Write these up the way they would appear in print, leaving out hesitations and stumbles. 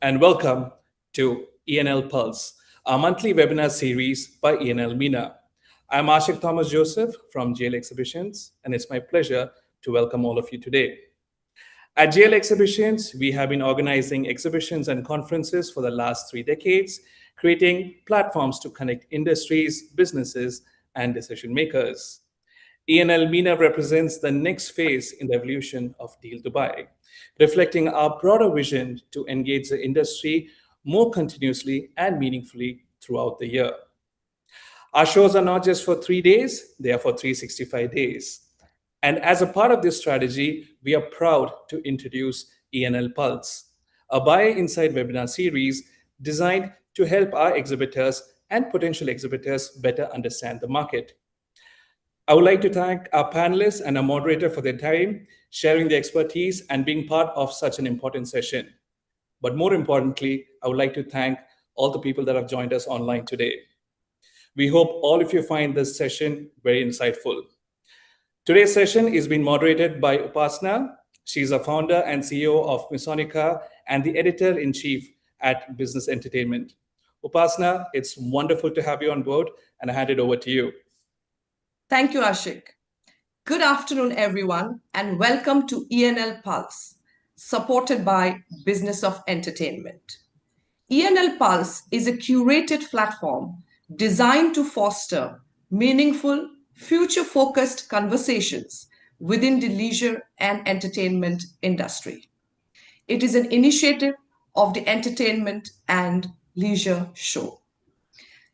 and welcome to E&L Pulse, our monthly webinar series by E&L MENA. I'm Ashik Thomas Joseph from GL Exhibitions, and it's my pleasure to welcome all of you today. At GL Exhibitions, we have been organizing exhibitions and conferences for the last 3 decades, creating platforms to connect industries, businesses, and decision makers. E&L MENA represents the next phase in the evolution of Deal Dubai, reflecting our broader vision to engage the industry more continuously and meaningfully throughout the year. Our shows are not just for 3 days, they are for 365 days. And as a part of this strategy, we are proud to introduce E&L Pulse, a buyer insight webinar series designed to help our exhibitors and potential exhibitors better understand the market. I would like to thank our panelists and our moderator for their time, sharing their expertise, and being part of such an important session. But more importantly, I would like to thank all the people that have joined us online today. We hope all of you find this session very insightful. Today's session is being moderated by Upasna. She's a founder and CEO of Misonica and the editor-in-chief at Business Entertainment. Upasna, it's wonderful to have you on board, and I hand it over to you. Thank you, Ashik. Good afternoon, everyone, and welcome to E&L Pulse, supported by Business of Entertainment. E&L Pulse is a curated platform designed to foster meaningful, future-focused conversations within the leisure and entertainment industry. It is an initiative of the Entertainment and Leisure Show.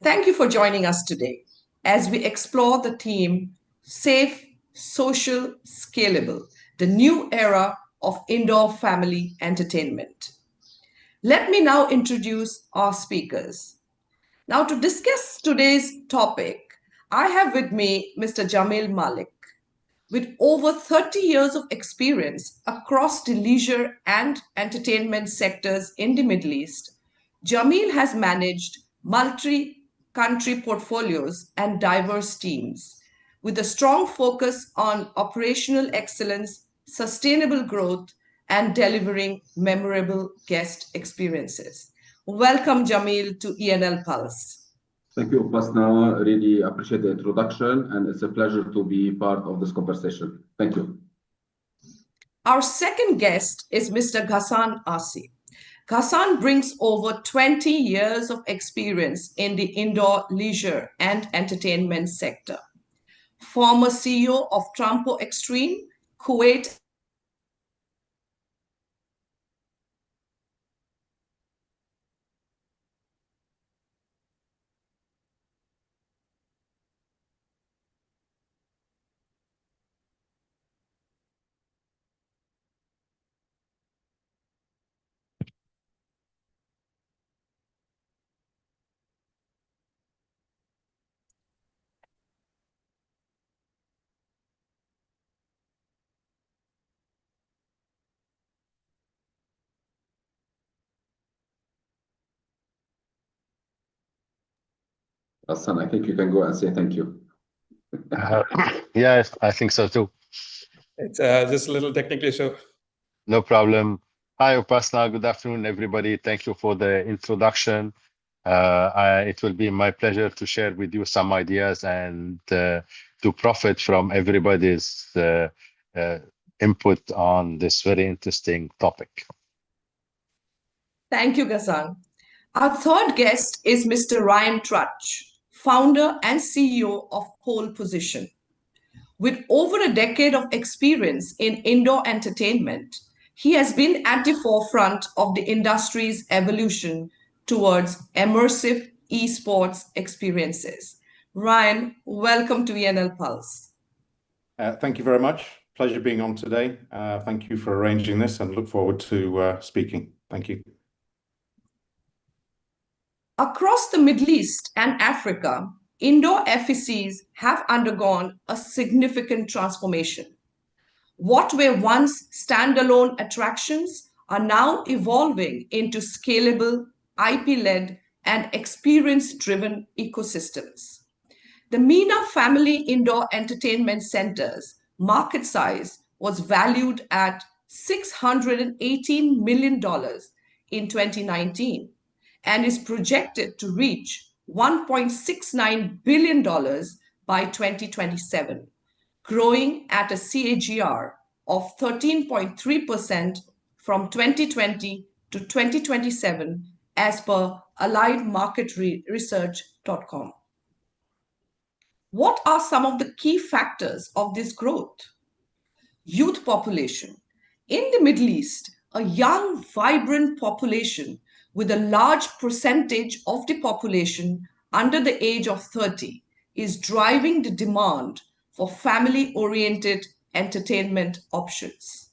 Thank you for joining us today as we explore the theme Safe, Social, Scalable, the new era of indoor family entertainment. Let me now introduce our speakers. Now, to discuss today's topic, I have with me Mr. Jamil Malek. With over 30 years of experience across the leisure and entertainment sectors in the Middle East, Jamil has managed multi-country portfolios and diverse teams with a strong focus on operational excellence, sustainable growth, and delivering memorable guest experiences. Welcome, Jamil, to E&L Pulse. Thank you, Upasna. Really appreciate the introduction, and it's a pleasure to be part of this conversation. Thank you. Our second guest is Mr. Ghassan Assi. Ghassan brings over 20 years of experience in the indoor leisure and entertainment sector. Former CEO of Trampo Extreme, Kuwait, Ghassan, I think you can go and say thank you. Yes, I think so too. It's just a little technical issue. No problem. Hi, Upasna. Good afternoon, everybody. Thank you for the introduction. It will be my pleasure to share with you some ideas and to profit from everybody's input on this very interesting topic. Thank you, Ghassan. Our third guest is Mr. Ryan Trutch, founder and CEO of Pole Position. With over a decade of experience in indoor entertainment, he has been at the forefront of the industry's evolution towards immersive esports experiences. Ryan, welcome to E&L Pulse. Thank you very much. Pleasure being on today. Thank you for arranging this and look forward to speaking. Thank you. Across the Middle East and Africa, indoor FECs have undergone a significant transformation. What were once standalone attractions are now evolving into scalable, IP-led, and experience-driven ecosystems. The MENA Family Indoor Entertainment Center's market size was valued at $618 million in 2019 and is projected to reach $1.69 billion by 2027, growing at a CAGR of 13.3% from 2020 to 2027 as per alliedmarketresearch.com. What are some of the key factors of this growth? Youth population. In the Middle East, a young, vibrant population with a large percentage of the population under the age of 30 is driving the demand for family-oriented entertainment options.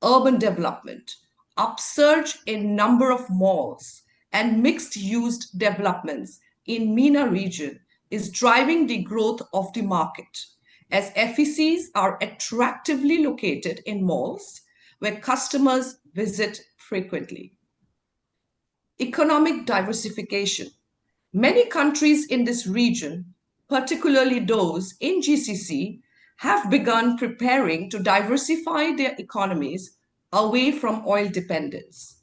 Urban development, upsurge in number of malls and mixed-use developments in MENA region is driving the growth of the market, as FECs are attractively located in malls where customers visit frequently. Economic diversification. Many countries in this region, particularly those in GCC, have begun preparing to diversify their economies away from oil dependence.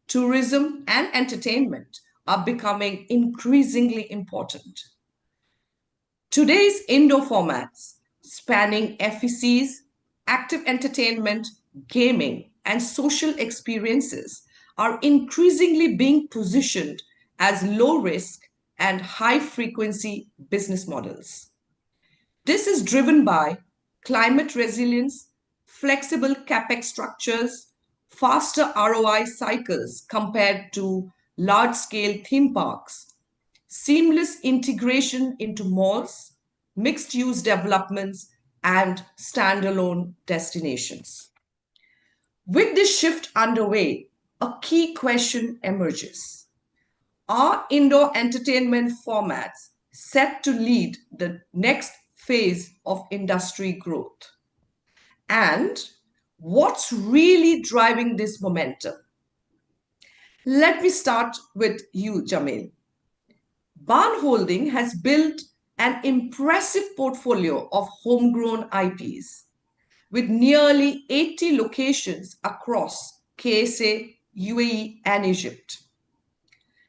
Tourism and entertainment are becoming increasingly important. Today's Indo formats, spanning FECs, active entertainment, gaming, and social experiences, are increasingly being positioned as low-risk and high-frequency business models. This is driven by climate resilience, flexible CapEx structures, faster ROI cycles compared to large-scale theme parks, seamless integration into malls, mixed-use developments, and standalone destinations. With this shift underway, a key question emerges. Are indoor entertainment formats set to lead the next phase of industry growth? And what's really driving this momentum? Let me start with you, Jamil. Barn Holding has built an impressive portfolio of homegrown IPs with nearly 80 locations across KSA, UAE, and Egypt.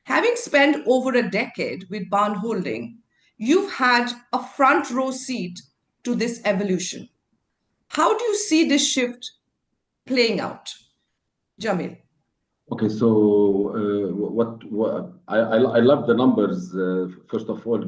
Having spent over a decade with Barn Holding, you've had a front row seat to this evolution. How do you see this shift playing out? Jamil. Okay, so I love the numbers. First of all,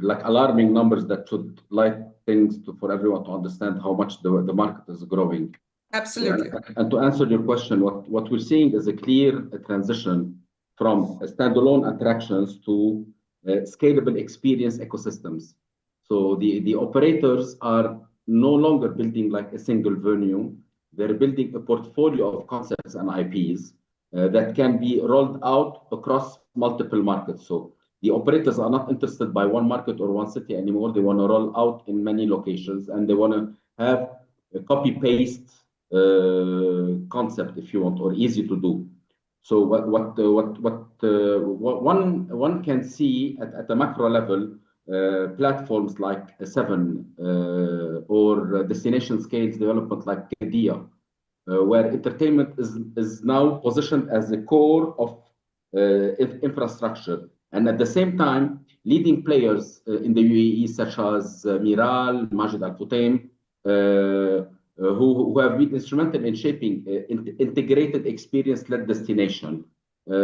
like alarming numbers that should light things for everyone to understand how much the market is growing. Absolutely. And to answer your question, what we're seeing is a clear transition from standalone attractions to scalable experience ecosystems. So the operators are no longer building like a single venue. They're building a portfolio of concepts and IPs that can be rolled out across multiple markets. So the operators are not interested by one market or one city anymore. They want to roll out in many locations, and they want to have a copy-paste concept, if you want, or easy to do. So one can see at a macro level, platforms like Seven or destination scales development like Qiddiya, where entertainment is now positioned as the core of infrastructure. And at the same time, leading players in the UAE, such as Miral, Majid Al Futtaim, who have been instrumental in shaping integrated experience-led destination,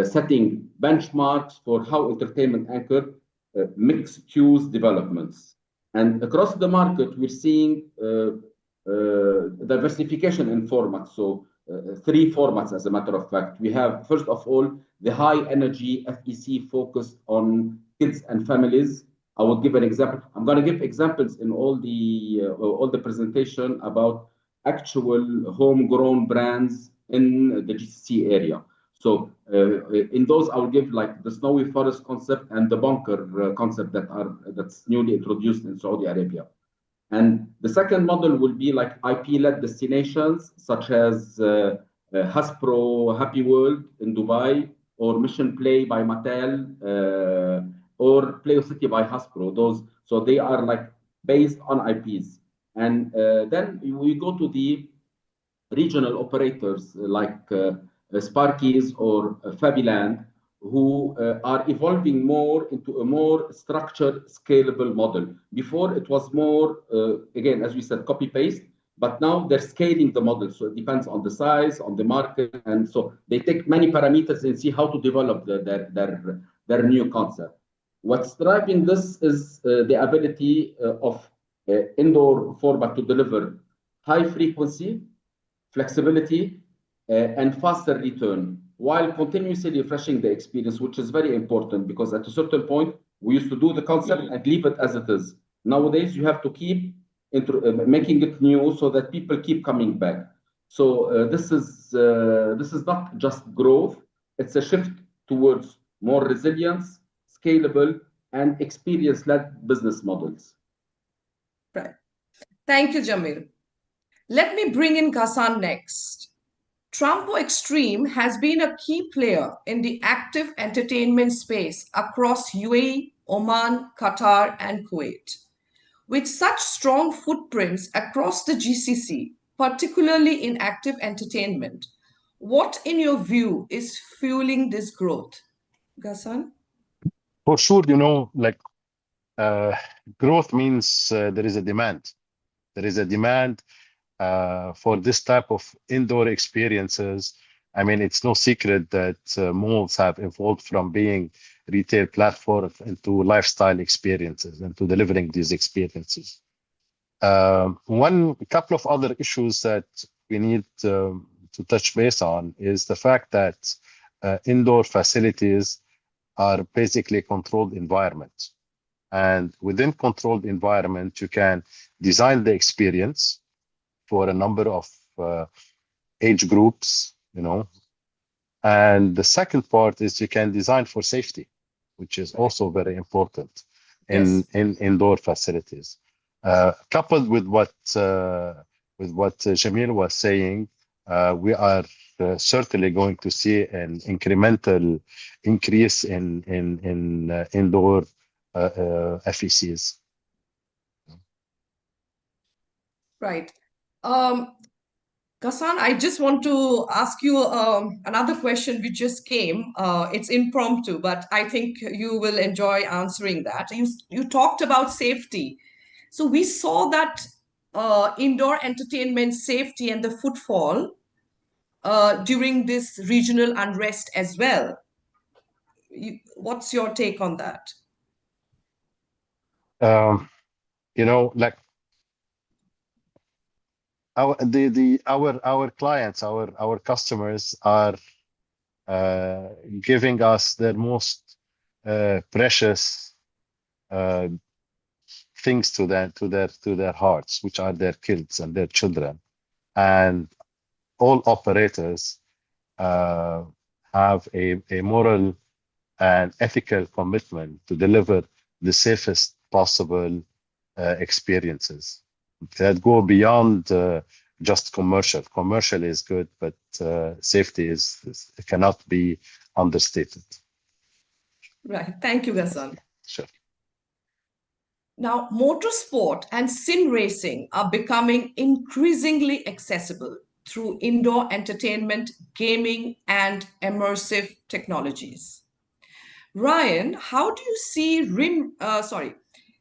setting benchmarks for how entertainment anchor mixed-use developments. And across the market, we're seeing diversification in formats. So three formats, as a matter of fact. We have, first of all, the high-energy FEC focused on kids and families. I will give an example. I'm going to give examples in all the presentation about actual homegrown brands in the GCC area. So in those, I will give like the Snowy Forest concept and the Bunker concept that's newly introduced in Saudi Arabia. And the second model will be like IP-led destinations, such as Hasbro Happy World in Dubai, or Mission Play by Mattel, or Play City by Hasbro. So they are like based on IPs. And then we go to the regional operators like Sparkies or Fabiland, who are evolving more into a more structured, scalable model. Before it was more, again, as we said, copy paste, but now they're scaling the model. So it depends on the size, on the market. And so they take many parameters and see how to develop their new concept. What's driving this is the ability of indoor format to deliver high frequency, flexibility, and faster return while continuously refreshing the experience, which is very important because at a certain point, we used to do the concept and leave it as it is. Nowadays, you have to keep making it new so that people keep coming back. So this is not just growth; it's a shift towards more resilience, scalable, and experience-led business models. Right. Thank you, Jamil. Let me bring in Ghassan next. Trumpo Extreme has been a key player in the active entertainment space across UAE, Oman, Qatar, and Kuwait. With such strong footprints across the GCC, particularly in active entertainment, what, in your view, is fueling this growth? Ghassan? For sure, uh, growth means there is a demand. There is a demand for this type of indoor experiences. I mean, it's no secret that malls have evolved from being retail platforms into lifestyle experiences, into delivering these experiences. One couple of other issues that we need to touch base on is the fact that indoor facilities are basically controlled environments. And within controlled environment, you can design the experience for a number of age groups, And the second part is you can design for safety, which is also very important in indoor facilities. Coupled with what Jamil was saying, we are certainly going to see an incremental increase in indoor FECs. Right. Ghassan, I just want to ask you another question which just came. It's impromptu, but I think you will enjoy answering that. You talked about safety. So we saw that indoor entertainment safety and the footfall during this regional unrest as well. What's your take on that? Like our clients, our customers are giving us their most precious things to their hearts, which are their kids and their children, and all operators have a moral and ethical commitment to deliver the safest possible experiences that go beyond just commercial. Commercial is good, but safety cannot be understated. Right. Thank you, Ghassan. Sure. Now, motorsport and sim racing are becoming increasingly accessible through indoor entertainment, gaming, and immersive technologies. Ryan, how do you see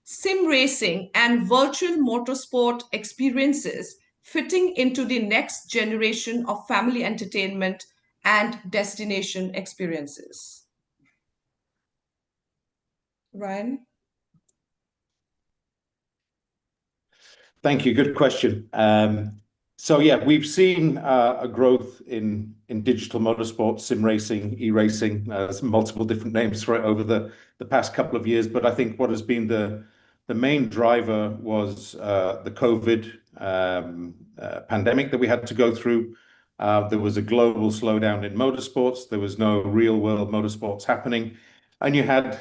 sim racing and virtual motorsport experiences fitting into the next generation of family entertainment and destination experiences? Ryan? Thank you. Good question. So yeah, we've seen a growth in digital motorsport, sim racing, e-racing, multiple different names for it over the past couple of years. But I think what has been the main driver was the COVID pandemic that we had to go through. There was a global slowdown in motorsports. There was no real world motorsports happening, and you had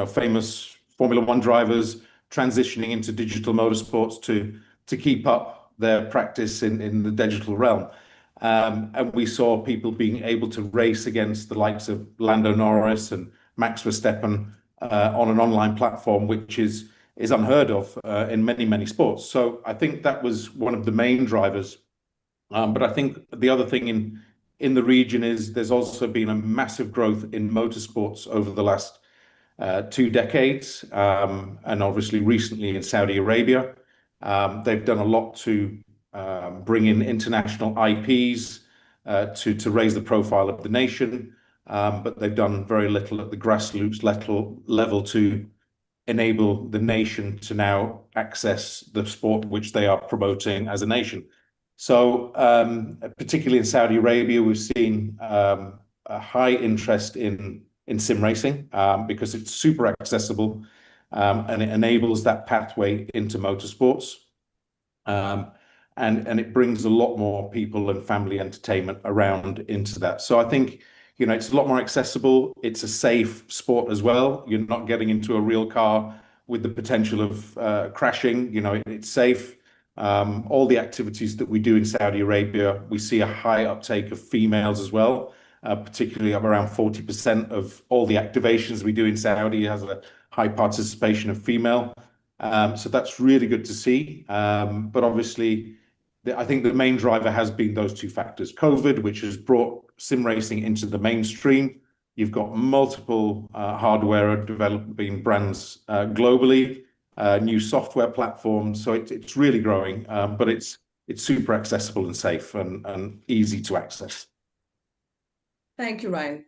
famous Formula One drivers transitioning into digital motorsports to keep up their practice in the digital realm. And we saw people being able to race against the likes of Lando Norris and Max Verstappen on an online platform, which is unheard of in many sports. So I think that was one of the main drivers. But I think the other thing in the region is there's also been a massive growth in motorsports over the last 2 decades, and obviously recently in Saudi Arabia. They've done a lot to bring in international IPs to raise the profile of the nation, but they've done very little at the grassroots level to enable the nation to now access the sport which they are promoting as a nation. So particularly in Saudi Arabia, we've seen a high interest in sim racing because it's super accessible and it enables that pathway into motorsports. And it brings a lot more people and family entertainment around into that. So I think, you know, it's a lot more accessible. It's a safe sport as well. You're not getting into a real car with the potential of crashing. You know, it's safe. All the activities that we do in Saudi Arabia, we see a high uptake of females as well, particularly around 40% of all the activations we do in Saudi has a high participation of female. So that's really good to see. But obviously, I think the main driver has been those 2 factors. COVID, which has brought sim racing into the mainstream. You've got multiple hardware developing brands globally, new software platforms. So it's really growing, but it's super accessible and safe and easy to access. Thank you, Ryan.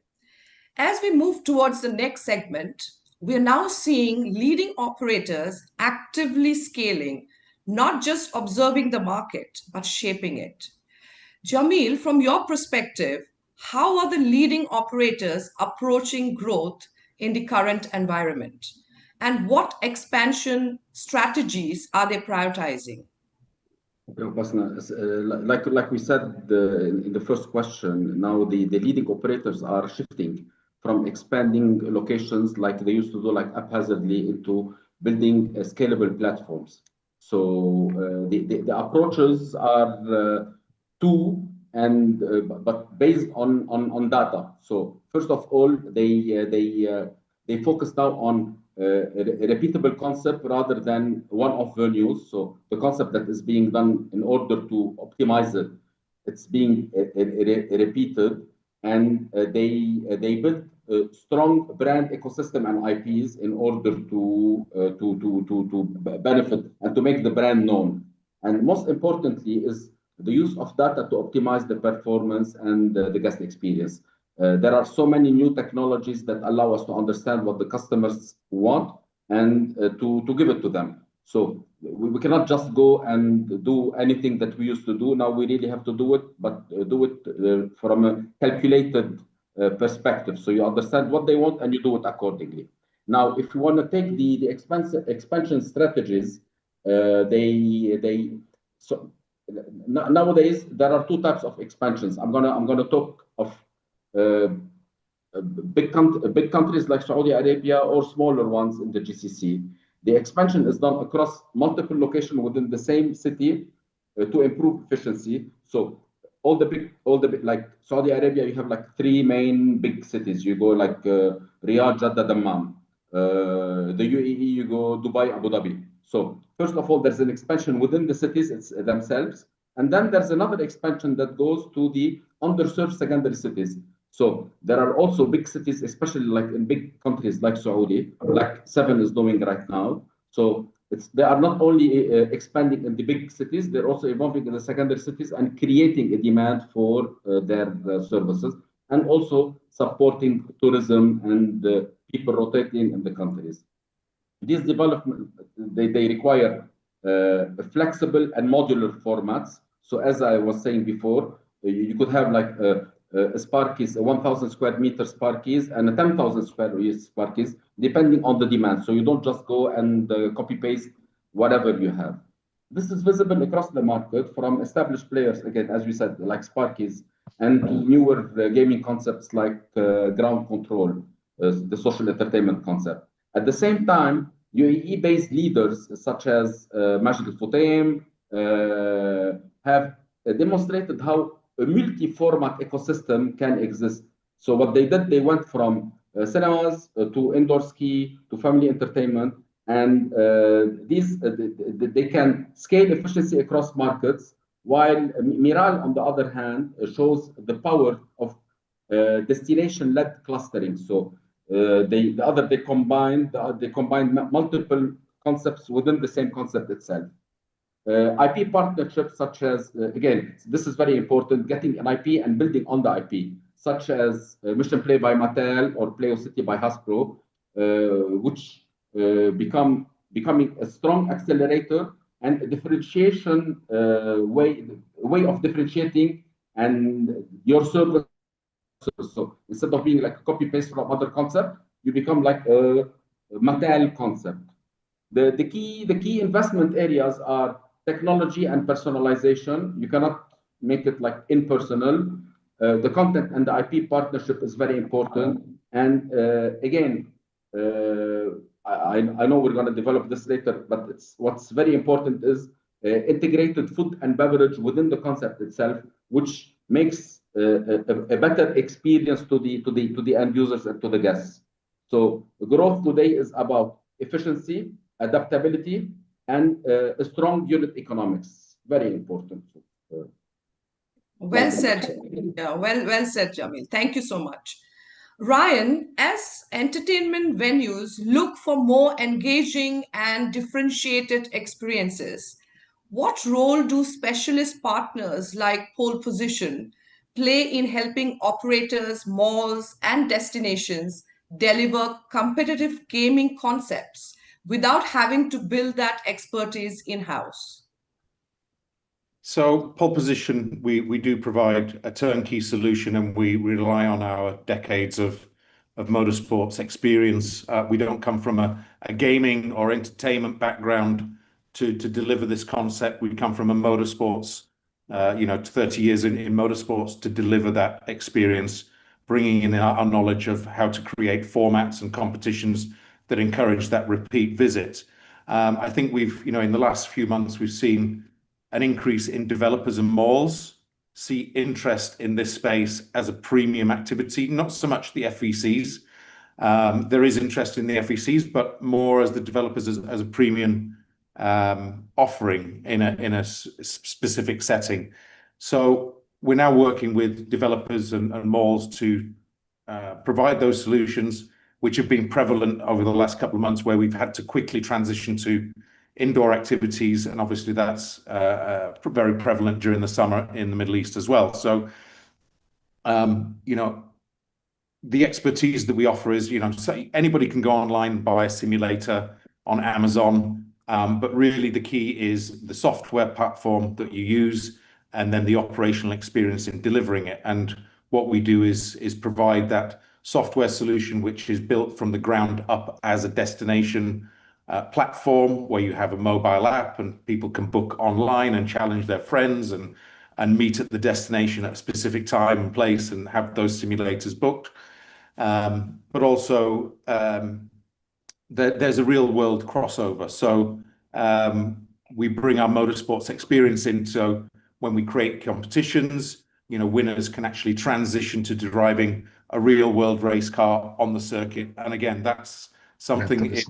As we move towards the next segment, we are now seeing leading operators actively scaling, not just observing the market, but shaping it. Jamil, from your perspective, how are the leading operators approaching growth in the current environment? And what expansion strategies are they prioritizing? Okay, Upasna, like we said in the first question, now the leading operators are shifting from expanding locations like they used to do, like haphazardly, into building scalable platforms. So the approaches are two, and but based on data. So first of all, they focus now on a repeatable concept rather than one-off venues. So the concept that is being done in order to optimize it, it's being repeated, and they build a strong brand ecosystem and IPs in order to benefit and to make the brand known. And most importantly is the use of data to optimize the performance and the guest experience. There are so many new technologies that allow us to understand what the customers want and to give it to them. So we cannot just go and do anything that we used to do. Now we really have to do it, but do it from a calculated perspective. So you understand what they want and you do it accordingly. Now, if you want to take the expansion strategies, so nowadays there are 2 types of expansions. I'm gonna talk of big countries like Saudi Arabia or smaller ones in the GCC. The expansion is done across multiple locations within the same city to improve efficiency. So all the big, like Saudi Arabia, you have like 3 main big cities. You go like Riyadh, Jeddah, Dammam. The UAE, you go Dubai, Abu Dhabi. So first of all, there's an expansion within the cities themselves. And then there's another expansion that goes to the underserved secondary cities. So there are also big cities, especially like in big countries like Saudi, like 7 is doing right now. So they are not only expanding in the big cities, they're also evolving in the secondary cities and creating a demand for their services, and also supporting tourism and people rotating in the countries. These development, they require flexible and modular formats. So as I was saying before, you could have like a Sparkies, a 1,000 square meter Sparkies and a 10,000 square meter Sparkies, depending on the demand. So you don't just go and copy paste whatever you have. This is visible across the market from established players, again, as we said, like Sparkies, and newer gaming concepts like ground control, the social entertainment concept. At the same time, UAE-based leaders such as Majid Al Futtaim have demonstrated how a multi-format ecosystem can exist. So what they did, they went from cinemas to indoor ski to family entertainment, and they can scale efficiency across markets while Miral, on the other hand, shows the power of destination-led clustering. So they combine multiple concepts within the same concept itself. IP partnerships such as, again, this is very important, getting an IP and building on the IP, such as Mission Play by Mattel or Play of City by Hasbro, which becoming a strong accelerator and a differentiation way of differentiating and your service. So instead of being like a copy paste from other concept, you become like a Mattel concept. The key investment areas are technology and personalization. You cannot make it like impersonal. The content and the IP partnership is very important. And again, I know we're going to develop this later, but what's very important is integrated food and beverage within the concept itself, which makes a better experience to the end users and to the guests. So growth today is about efficiency, adaptability, and a strong unit economics. Very important. Well said. Yeah, well said, Jamil. Thank you so much. Ryan, as entertainment venues look for more engaging and differentiated experiences, what role do specialist partners like Pole Position play in helping operators, malls, and destinations deliver competitive gaming concepts without having to build that expertise in-house? So pole position, we do provide a turnkey solution, and we rely on our decades of motorsports experience. We don't come from a gaming or entertainment background to deliver this concept. We come from a motorsports, 30 years in motorsports to deliver that experience, bringing in our knowledge of how to create formats and competitions that encourage that repeat visit. I think in the last few months, we've seen an increase in developers and malls see interest in this space as a premium activity, not so much the FECs. There is interest in the FECs, but more as the developers as a premium offering in a specific setting. So we're now working with developers and malls to provide those solutions, which have been prevalent over the last couple of months, where we've had to quickly transition to indoor activities, and obviously that's very prevalent during the summer in the Middle East as well. So, the expertise that we offer is, say anybody can go online and buy a simulator on Amazon, but really the key is the software platform that you use, and then the operational experience in delivering it. And what we do is provide that software solution, which is built from the ground up as a destination platform where you have a mobile app and people can book online and challenge their friends and meet at the destination at a specific time and place and have those simulators booked. But also there's a real world crossover. So we bring our motorsports experience in. So when we create competitions, winners can actually transition to driving a real world race car on the circuit. And again, that's something in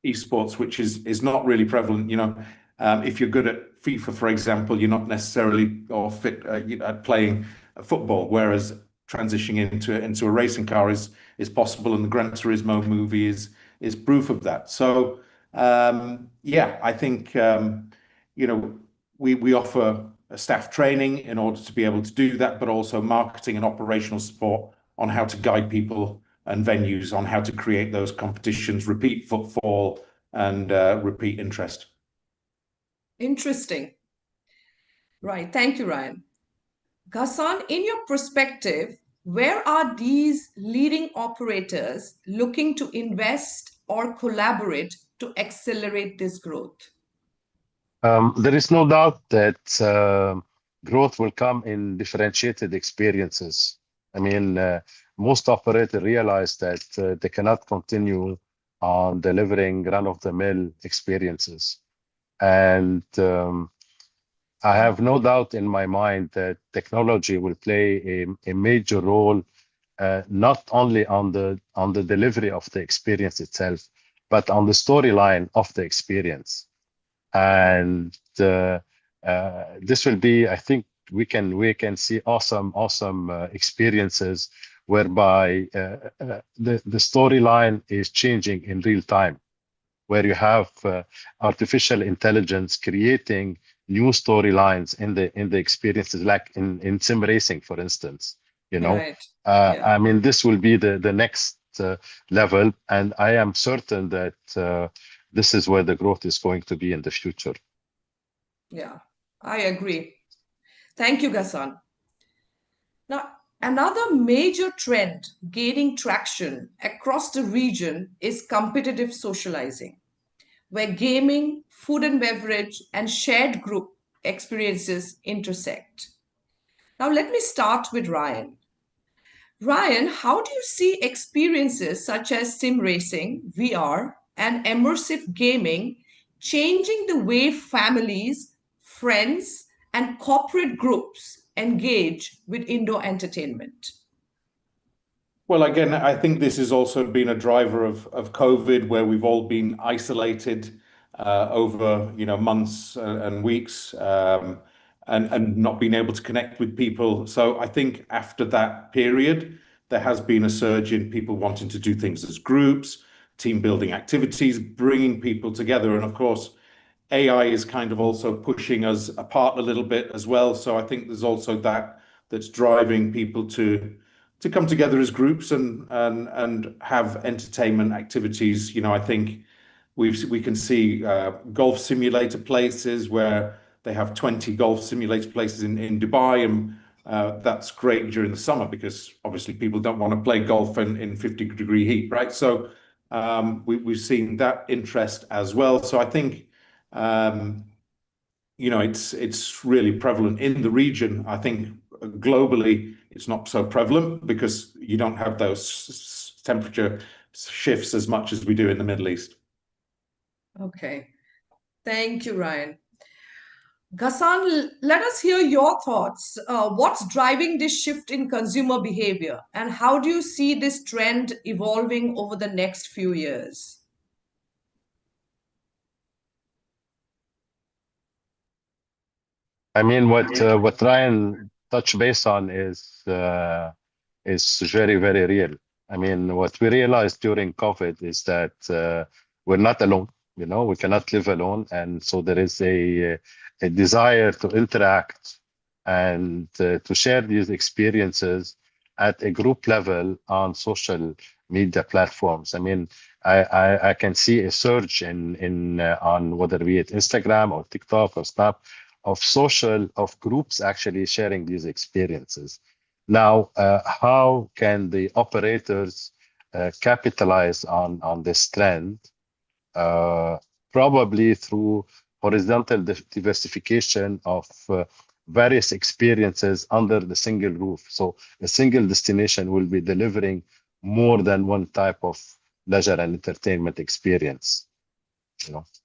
esports which is not really prevalent. If you're good at FIFA, for example, you're not necessarily or fit at playing football, whereas transitioning into a racing car is possible, and the Gran Turismo movie is proof of that. So I think we offer a staff training in order to be able to do that, but also marketing and operational support on how to guide people and venues on how to create those competitions, repeat footfall, and repeat interest. Interesting. Right. Thank you, Ryan. Ghassan, in your perspective, where are these leading operators looking to invest or collaborate to accelerate this growth? There is no doubt that growth will come in differentiated experiences. I mean, most operators realize that they cannot continue on delivering run-of-the-mill experiences. And I have no doubt in my mind that technology will play a major role, not only on the delivery of the experience itself, but on the storyline of the experience. And this will be, I think, we can see awesome experiences whereby the storyline is changing in real time, where you have artificial intelligence creating new storylines in the experiences, like in sim racing, for instance. Right. Yeah. I mean, this will be the next level, and I am certain that this is where the growth is going to be in the future. Yeah, I agree. Thank you, Ghassan. Now, another major trend gaining traction across the region is competitive socializing, where gaming, food and beverage, and shared group experiences intersect. Now, let me start with Ryan. Ryan, how do you see experiences such as sim racing, VR, and immersive gaming changing the way families, friends, and corporate groups engage with indoor entertainment? Well, again, I think this has also been a driver of COVID, where we've all been isolated over months and weeks, and not been able to connect with people. So I think after that period, there has been a surge in people wanting to do things as groups, team building activities, bringing people together, and of course, AI is kind of also pushing us apart a little bit as well. So I think there's also that's driving people to come together as groups and have entertainment activities. I think we can see golf simulator places where they have 20 golf simulator places in Dubai, and that's great during the summer because obviously people don't want to play golf in 50-degree heat, right? So we've seen that interest as well. So I think it's really prevalent in the region. I think globally it's not so prevalent because you don't have those temperature shifts as much as we do in the Middle East. Okay. Thank you, Ryan. Ghassan, let us hear your thoughts. What's driving this shift in consumer behavior, and how do you see this trend evolving over the next few years? I mean, what Ryan touched base on is very real. I mean, what we realized during COVID is that we're not alone. We cannot live alone, and so there is a desire to interact and to share these experiences at a group level on social media platforms. I mean, I can see a surge in on whether be it Instagram or TikTok or Snap of groups actually sharing these experiences. Now, how can the operators capitalize on this trend? Probably through horizontal diversification of various experiences under the single roof. So a single destination will be delivering more than one type of leisure and entertainment experience,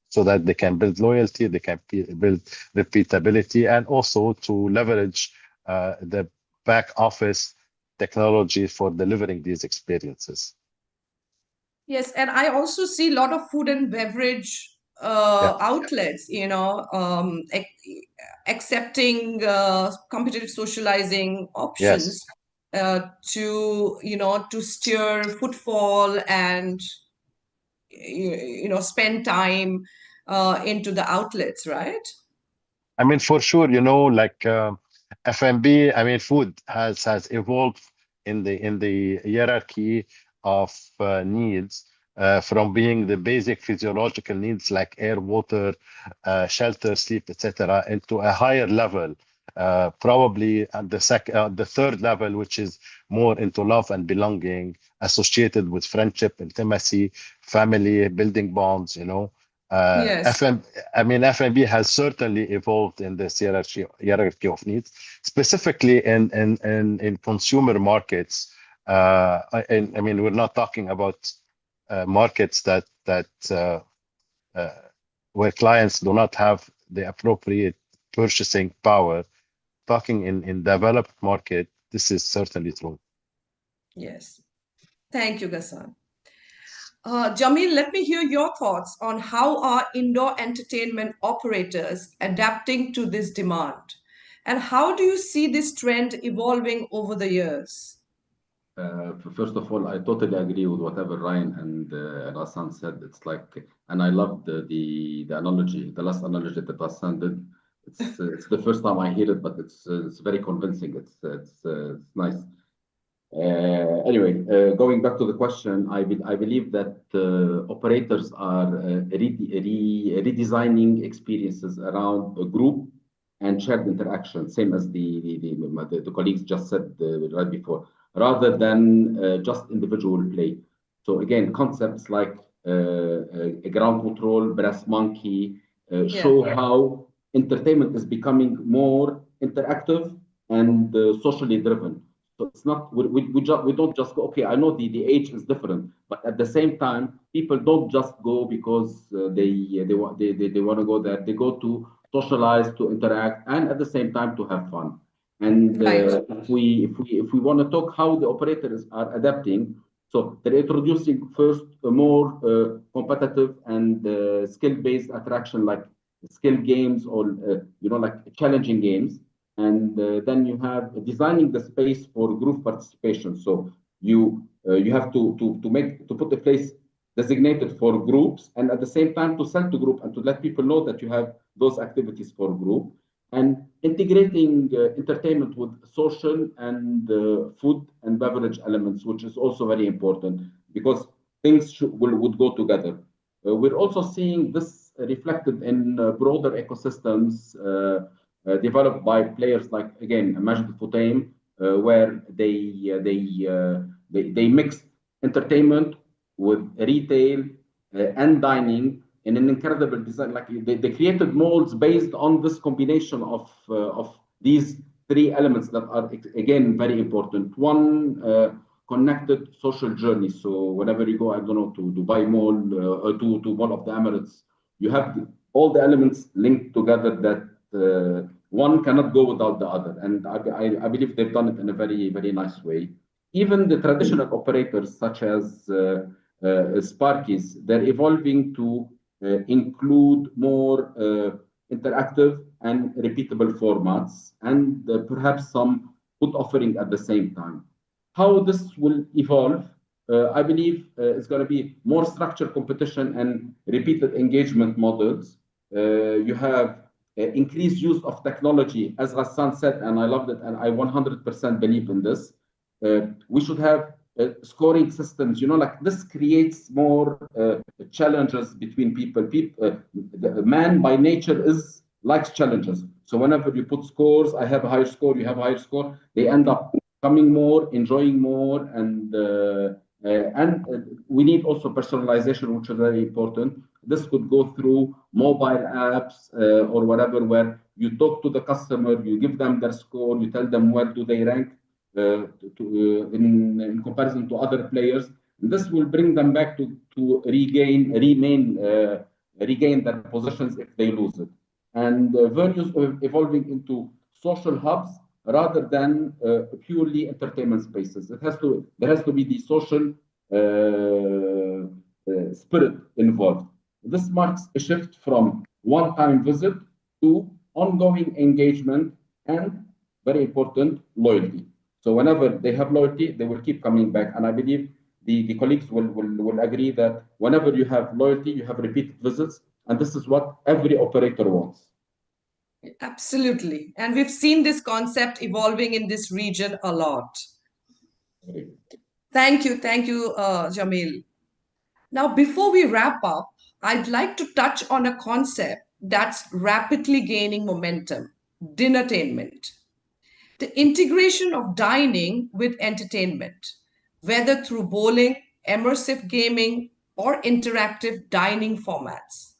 so that they can build loyalty, they can build repeatability, and also to leverage the back office technology for delivering these experiences. Yes, and I also see a lot of food and beverage Yeah. outlets, accepting competitive socializing options Yes. to steer footfall and spend time into the outlets, right? I mean, for sure, like F&B, I mean, food has evolved in the hierarchy of needs, from being the basic physiological needs like air, water, shelter, sleep, etc., into a higher level, probably at the third level, which is more into love and belonging, associated with friendship, intimacy, family, building bonds. Yes. F&B has certainly evolved in this hierarchy of needs, specifically in consumer markets. I mean, we're not talking about markets that where clients do not have the appropriate purchasing power. Talking in developed market, this is certainly true. Yes. Thank you, Ghassan. Jamil, let me hear your thoughts on how are indoor entertainment operators adapting to this demand? And how do you see this trend evolving over the years? First of all, I totally agree with whatever Ryan and Ghassan said. It's like, and I love the analogy, the last analogy that Ghassan did. It's the first time I hear it, but it's very convincing. It's nice. Anyway, going back to the question, I believe that operators are redesigning experiences around a group and shared interaction, same as the colleagues just said right before, rather than just individual play. So again, concepts like a ground control, brass monkey, Yeah, show how entertainment is becoming more interactive and socially driven. So it's not we don't just go, okay, I know the age is different, but at the same time, people don't just go because they want to go there. They go to socialize, to interact, and at the same time to have fun. And right. if we want to talk how the operators are adapting, so they're introducing first a more competitive and skill-based attraction like skill games or like challenging games, and then you have designing the space for group participation. So you have to put a place designated for groups, and at the same time to send to group and to let people know that you have those activities for group, and integrating entertainment with social and food and beverage elements, which is also very important because things would go together. We're also seeing this reflected in broader ecosystems developed by players like, again, Majid Futaim, where they mix entertainment with retail and dining in an incredible design. Like they created molds based on this combination of these three elements that are again very important. One, connected social journey. So whenever you go, I don't know, to Dubai Mall or to Mall of the Emirates, you have all the elements linked together that one cannot go without the other. And I believe they've done it in a very, very nice way. Even the traditional operators, such as Sparkies, they're evolving to include more interactive and repeatable formats and perhaps some food offering at the same time. How this will evolve, I believe it's going to be more structured competition and repeated engagement models. You have increased use of technology, as Ghassan said, and I loved it, and I 100% believe in this. We should have scoring systems. Like this creates more challenges between people. The man by nature likes challenges. So whenever you put scores, I have a higher score, you have a higher score, they end up coming more, enjoying more, and we need also personalization, which is very important. This could go through mobile apps or whatever, where you talk to the customer, you give them their score, you tell them where do they rank in comparison to other players. This will bring them back to regain their positions if they lose it. And venues evolving into social hubs rather than purely entertainment spaces. There has to be the social spirit involved. This marks a shift from one-time visit to ongoing engagement and, very important, loyalty. So whenever they have loyalty, they will keep coming back. And I believe the colleagues will agree that whenever you have loyalty, you have repeated visits. And this is what every operator wants. Absolutely. And we've seen this concept evolving in this region a lot. Thank you, Jamil. Now, before we wrap up, I'd like to touch on a concept that's rapidly gaining momentum: dinnertainment. The integration of dining with entertainment, whether through bowling, immersive gaming, or interactive dining formats.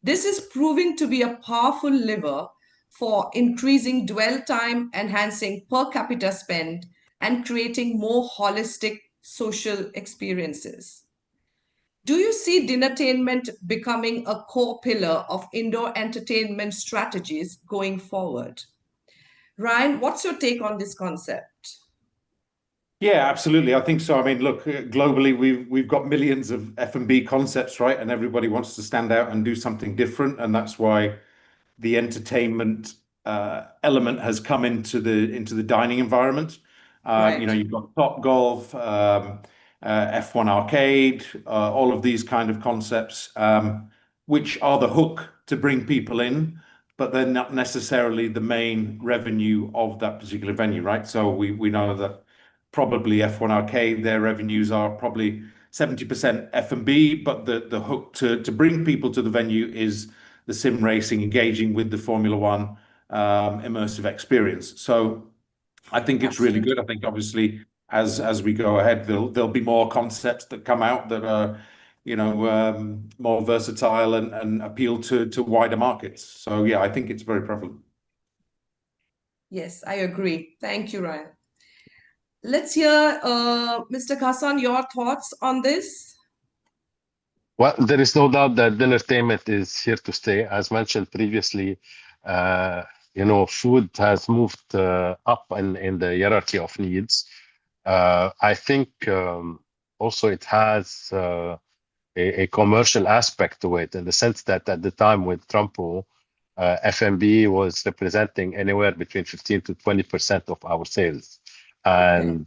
This is proving to be a powerful lever for increasing dwell time, enhancing per capita spend, and creating more holistic social experiences. Do you see dinnertainment becoming a core pillar of indoor entertainment strategies going forward? Ryan, what's your take on this concept? Yeah, absolutely. I think so. I mean, look, globally, we've got millions of F&B concepts, right? And everybody wants to stand out and do something different, and that's why the entertainment element has come into the dining environment. You know, Right. you've got Top Golf, F1 Arcade, all of these kind of concepts, which are the hook to bring people in, but they're not necessarily the main revenue of that particular venue, right? So we know that probably F1 Arcade, their revenues are probably 70% F&B, but the hook to bring people to the venue is the sim racing, engaging with the Formula One immersive experience. So I think it's really good. I think obviously as we go ahead, there'll be more concepts that come out that are, you know, more versatile and appeal to wider markets. So yeah, I think it's very prevalent. Yes, I agree. Thank you, Ryan. Let's hear, Mr. Ghassan, your thoughts on this. Well, there is no doubt that entertainment is here to stay. As mentioned previously, uh, food has moved up in the hierarchy of needs. I think also it has a commercial aspect to it, in the sense that at the time with Trumpo, F&B was representing anywhere between 15 to 20% of our sales. Okay.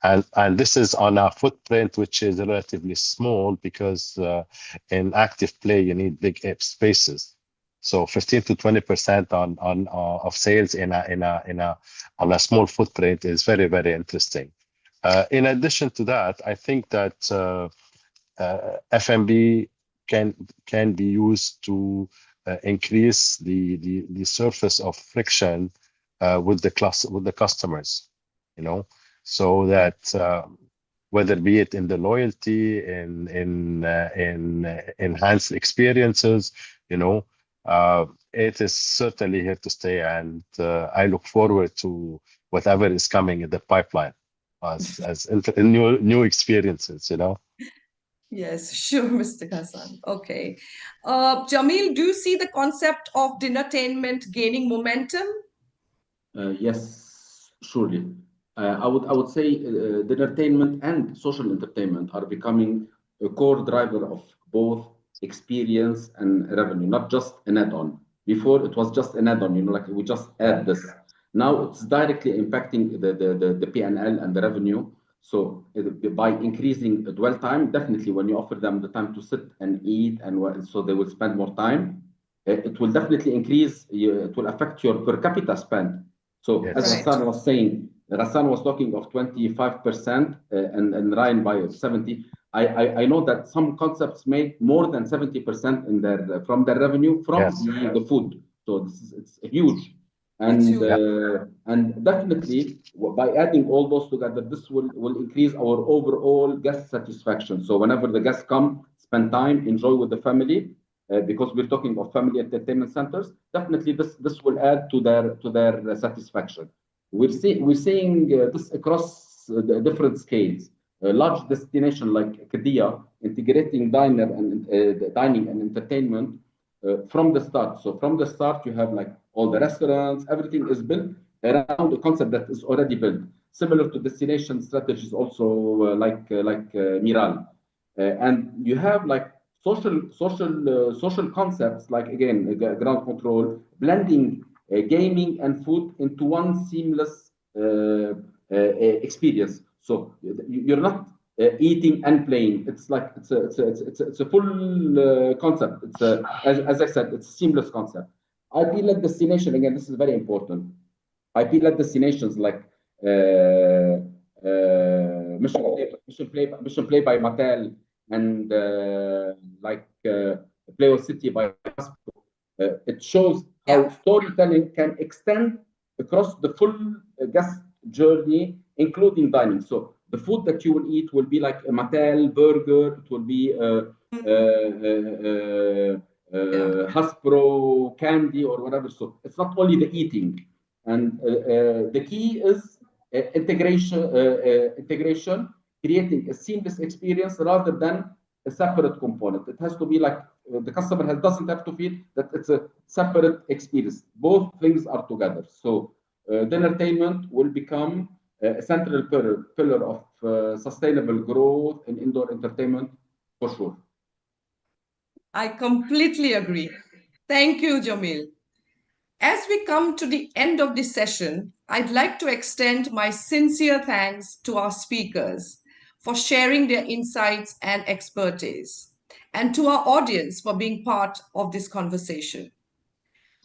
And this is on a footprint which is relatively small, because in active play you need big spaces. So 15 to 20% on of sales on a small footprint is very, very interesting. In addition to that, I think that F&B can be used to increase the surface of friction with the customers, so that whether be it in the loyalty, in enhanced experiences, it is certainly here to stay, and I look forward to whatever is coming in the pipeline as new experiences. Yes, sure, Mr. Ghassan. Okay. Jamil, do you see the concept of dinnertainment gaining momentum? Yes, surely. I would say the entertainment and social entertainment are becoming a core driver of both experience and revenue, not just an add-on. Before it was just an add-on, like we just add this. Now it's directly impacting the P&L and the revenue. So by increasing dwell time, definitely when you offer them the time to sit and eat, and so they will spend more time, it will definitely increase, it will affect your per capita spend. So as Yes. Right. Ghassan was saying, Ghassan was talking of 25% and Ryan by 70. I know that some concepts make more than 70% from their revenue from Yes. the food. So it's huge. It's And huge. and definitely by adding all those together, this will increase our overall guest satisfaction. So whenever the guests come, spend time, enjoy with the family, because we're talking of family entertainment centers, definitely this will add to their satisfaction. We're seeing this across the different scales. A large destination like Qiddiya integrating dining and entertainment from the start. So from the start, you have like all the restaurants, everything is built around a concept that is already built. Similar to destination strategies, also like Miral, and you have like social concepts like again ground control, blending gaming and food into one seamless experience. So you're not eating and playing. It's like it's a full concept. It's as I said, it's a seamless concept. IP-led destination, again, this is very important. IP-led destinations like Mission Play by Mattel, and like Play City by Hasbro. It shows how Yeah. storytelling can extend across the full guest journey, including dining. So the food that you will eat will be like a Mattel burger. It will be Yeah. Hasbro candy or whatever. So it's not only the eating, and the key is integration, creating a seamless experience rather than a separate component. It has to be like the customer doesn't have to feel that it's a separate experience. Both things are together. So the entertainment will become a central pillar of sustainable growth in indoor entertainment, for sure. I completely agree. Thank you, Jamil. As we come to the end of this session, I'd like to extend my sincere thanks to our speakers for sharing their insights and expertise, and to our audience for being part of this conversation.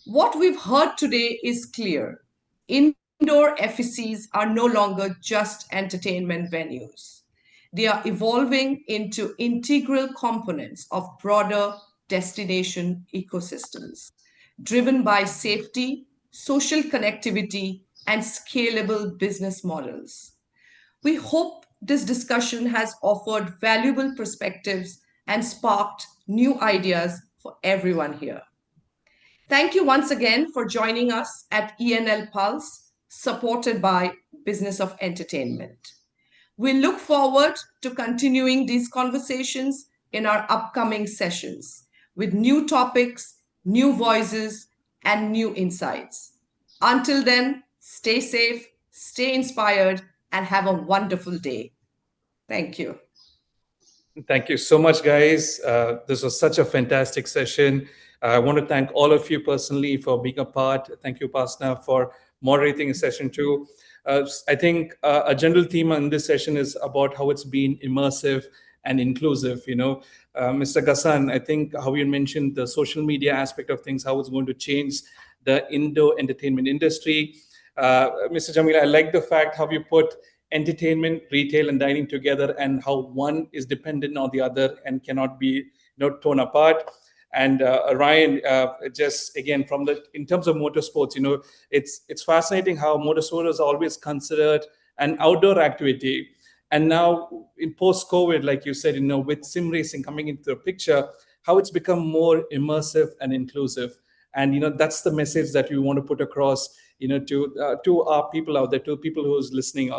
What we've heard today is clear. Indoor FECs are no longer just entertainment venues. They are evolving into integral components of broader destination ecosystems, driven by safety, social connectivity, and scalable business models. We hope this discussion has offered valuable perspectives and sparked new ideas for everyone here. Thank you once again for joining us at E&L Pulse, supported by Business of Entertainment. We look forward to continuing these conversations in our upcoming sessions with new topics, new voices, and new insights. Until then, stay safe, stay inspired, and have a wonderful day. Thank you. Thank you so much, guys. This was such a fantastic session. I want to thank all of you personally for being a part. Thank you, Upasna, for moderating a session too. I think a general theme on this session is about how it's been immersive and inclusive. Mr. Ghassan, I think how you mentioned the social media aspect of things, how it's going to change the indoor entertainment industry. Mr. Jamil, I like the fact how you put entertainment, retail, and dining together, and how one is dependent on the other and cannot be torn apart. And Ryan, just again in terms of motorsports, it's fascinating how motorsport is always considered an outdoor activity, and now in post-COVID, like you said, with sim racing coming into the picture, how it's become more immersive and inclusive. And that's the message that we want to put across, to our people out there, to people who's listening